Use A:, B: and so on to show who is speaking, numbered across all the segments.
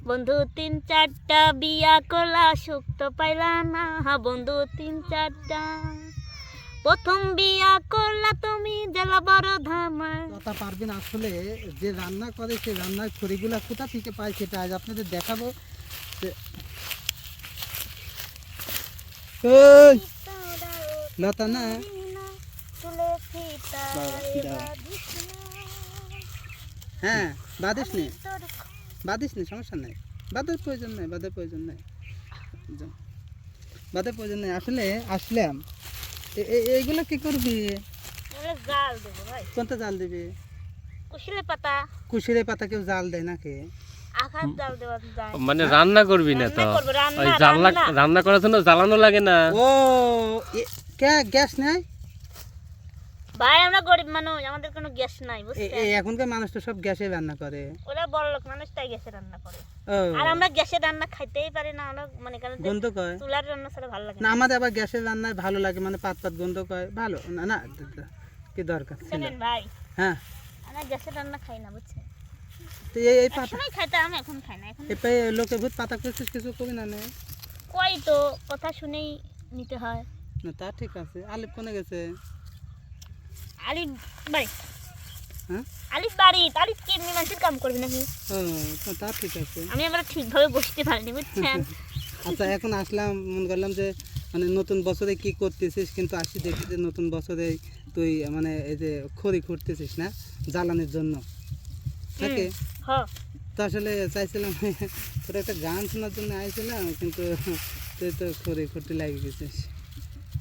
A: বন্ধু তিন চারটা বিয়া করলা সুখ তো পাইলা না বন্ধু তিন চারটা প্রথম বিয়া করলা তুমি জেলা বড় ধামা।
B: কথা পারবেন আসলে যে রান্না করে সেই রান্নার খড়িগুলা কোথা থেকে পায় সেটা আজ আপনাদের দেখাবো। ওই লতা না হ্যাঁ বাদিস নি সমস্যা নাই, বাদের প্রয়োজন নাই, বাদের প্রয়োজন নাই, বাদের প্রয়োজন নাই। আসলে আসলাম এইগুলো কি করবি?
A: জাল দেবো ভাই।
B: কোনটা জাল দিবি?
A: কুশিলে পাতা
B: কেউ জাল দেয় নাকি?
A: আখার জাল দেওয়া যায়
C: মানে রান্না করবি না তো? ওই রান্না করার জন্য জ্বালানো লাগে না?
B: ও কে গ্যাস নাই
A: ভাই? আমরা গরিব মানুষ, আমাদের কোনো গ্যাস নাই বুঝছেন।
B: এখনকার মানুষ তো সব গ্যাসে রান্না করে।
A: ওরা বড় লোক মানুষ তাই গ্যাসে রান্না করে। আর আমরা গ্যাসে রান্না খাইতেই পারি না, আমরা মানে কারণ
B: গন্ধ কয়।
A: চুলার রান্না ছাড়া ভালো লাগে
B: না। আমাদের আবার গ্যাসের রান্নায় ভালো লাগে, মানে পাত গন্ধ কয় ভালো না। না কি দরকার ছিল
A: ভাই?
B: হ্যাঁ
A: আমরা গ্যাসের রান্না খাই না বুঝছেন।
B: তো এই পাতা
A: সময় খাইতাম, এখন খাই না। এখন
B: এই লোকে ভূত পাতা করছিস কিছু কবি না নে
A: কই তো কথা শুনেই নিতে হয়
B: না। তা ঠিক আছে। আলিফ কোনে গেছে?
A: আলিফ বাড়ি।
B: হ্যাঁ
A: আলিফ বাড়ি। আলিফ কি এমনি মানুষের কাম করবে নাকি?
B: ও তা ঠিক আছে।
A: আমি আবার ঠিকভাবে বসতে পারিনি বুঝছেন।
B: আচ্ছা এখন আসলাম, মনে করলাম যে মানে নতুন বছরে কি করতেছিস, কিন্তু আসি দেখি যে নতুন বছরে তুই মানে এই যে খড়ি খুঁড়তেছিস না জ্বালানির জন্য থাকে। তো আসলে চাইছিলাম তোর একটা গান শোনার জন্য আইছিলাম, কিন্তু তুই তো খড়ি খুঁড়তে লাগিয়ে গেছিস।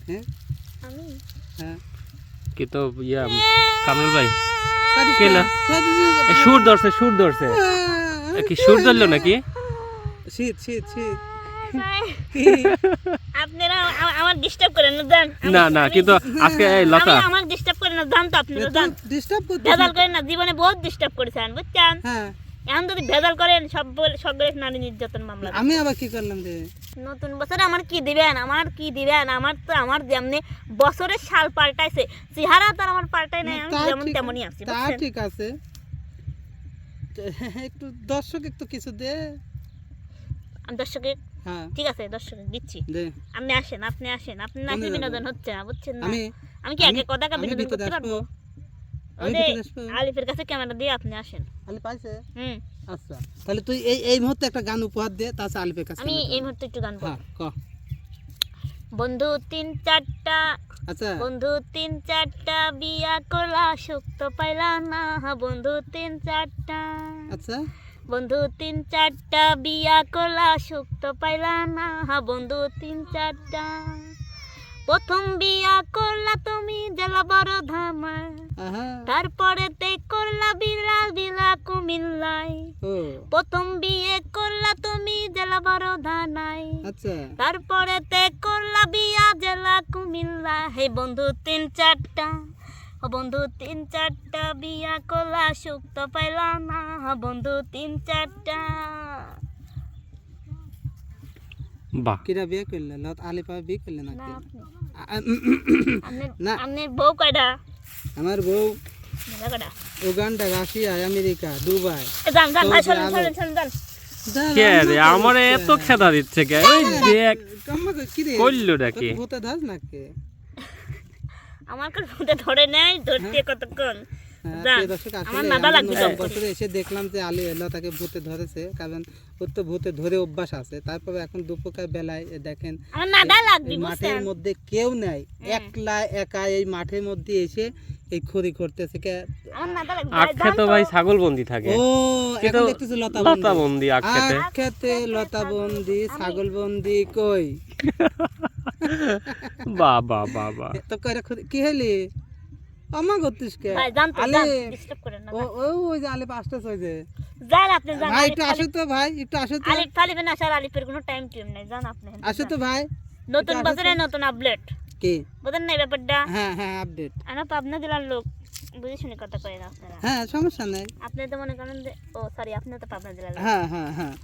B: হ্যাঁ
A: আমি
B: হ্যাঁ
C: কিন্তু ইয়া কামরুল ভাই
B: পারিস
C: কে
B: না?
C: না সুর ধরছে কি সুর ধরলো নাকি?
B: শীত শীত শীত
A: আপনারা আমার ডিস্টার্ব করেন না জান।
C: না কিন্তু আজকে এই লতা
A: আমার ডিস্টার্ব করেন না জান। তো আপনারা জান
B: ডিস্টার্ব করতে
A: ভেজাল করেন না, জীবনে বহুত ডিস্টার্ব করেছেন বুঝছেন।
B: হ্যাঁ
A: এখন যদি ভেজাল করেন সব নারী নির্যাতন মামলা।
B: আমি আবার কি করলাম রে?
A: নতুন বছরে আমার কি দিবেন? আমার তো আমার যেমনি বছরের সাল পাল্টাইছে, চেহারা তো আমার পাল্টাই নাই, আমি যেমন তেমনই আছি।
B: তা ঠিক আছে, একটু দর্শক একটু কিছু দে।
A: আমি দর্শকে
B: হ্যাঁ
A: ঠিক আছে, দর্শকে দিচ্ছি।
B: দে
A: আপনি আসেন আপনি নাচলে বিনোদন হচ্ছে না বুঝছেন না। আমি কি আগে কথা বিনোদন করতে পারবো? আলিফের কাছে ক্যামেরা দিয়ে আপনি আসেন।
B: আলিফ আছে?
A: আচ্ছা
B: তাহলে তুই এই মুহূর্তে একটা গান উপহার দে, তাছাড়া আলিফের কাছে
A: আমি এই মুহূর্তে একটু গান
B: হ্যাঁ ক।
A: বন্ধু তিন চারটা,
B: আচ্ছা
A: বন্ধু তিন চারটা বিয়া করলা সুখ তো পাইলা না বন্ধু তিন চারটা।
B: আচ্ছা
A: বন্ধু তিন চারটা বিয়া করলা সুখ তো পাইলা না বন্ধু তিন চারটা প্রথম বিয়া করলা তুমি জেলা বড় ধামা, তারপরে তে করলা বিলা কুমিল্লায়। প্রথম বিয়ে করলা তুমি জেলা বড় ধানাই,
B: আচ্ছা
A: তারপরে তে করলা বিয়া জেলা কুমিল্লা। হে বন্ধু তিন চারটা, বন্ধু তিন চারটা বিয়া করলা সুখ তো পাইলা না বন্ধু তিন চারটা।
C: বাহ
B: কিরা বিয়ে করলে? লত আলিফা বিয়ে করলে নাকি?
A: না আপনি বউ কয়টা?
B: আমার বউ
A: কয়টা?
B: Uganda, Russia, America, Dubai.
A: যান যান ভাই, চলেন চলেন চলেন যান।
C: কে রে আমার এত খেদা দিচ্ছে কে? এই দেখ কইলো নাকি?
B: ভূতে ধাস নাকি?
A: আমার কাছে ভূতে ধরে নাই, ধরতে কতক্ষণ। আমার নাদা লাগবে
B: বছরে এসে দেখলাম যে আলী তাকে ভূতে ধরেছে, কারণ ওর তো ভূতে ধরে অভ্যাস আছে। তারপরে এখন দুপুরকার বেলায় দেখেন
A: আমার নাদা লাগবে,
B: মাঠের মধ্যে কেউ নাই, একলা একা এই মাঠের মধ্যে এসে এই খড়ি করতেছে।
A: আমার নাদা লাগবে।
C: আখেতে ভাই ছাগল বন্দি থাকে।
B: ও এখন দেখতেছি লতা
C: বন্দি আখেতে।
B: আখেতে লতা বন্দি, ছাগল বন্দি কই?
C: বাবা
B: তো কইরা কি হইলি? আমা করতিস কে?
A: ভাই জান তো জান, ডিস্টার্ব করেন না।
B: ওই যে আলিফ আসতেছে, ওই যে
A: যান আপনি যান।
B: ভাই একটু আসো তো, ভাই একটু আসো তো।
A: আলিফ ফালিবে না স্যার, আলিফের কোনো টাইম নাই, জান আপনি
B: আসো তো ভাই।
A: নতুন বছরে নতুন আপডেট
B: কি
A: বুঝেন না ব্যাপারটা?
B: হ্যাঁ আপডেট।
A: আমরা পাবনা জেলার লোক, বুঝে শুনে কথা কই না আপনারা।
B: হ্যাঁ সমস্যা নাই।
A: আপনি তো মনে করেন যে ও সরি, আপনি তো পাবনা জেলার লোক।
B: হ্যাঁ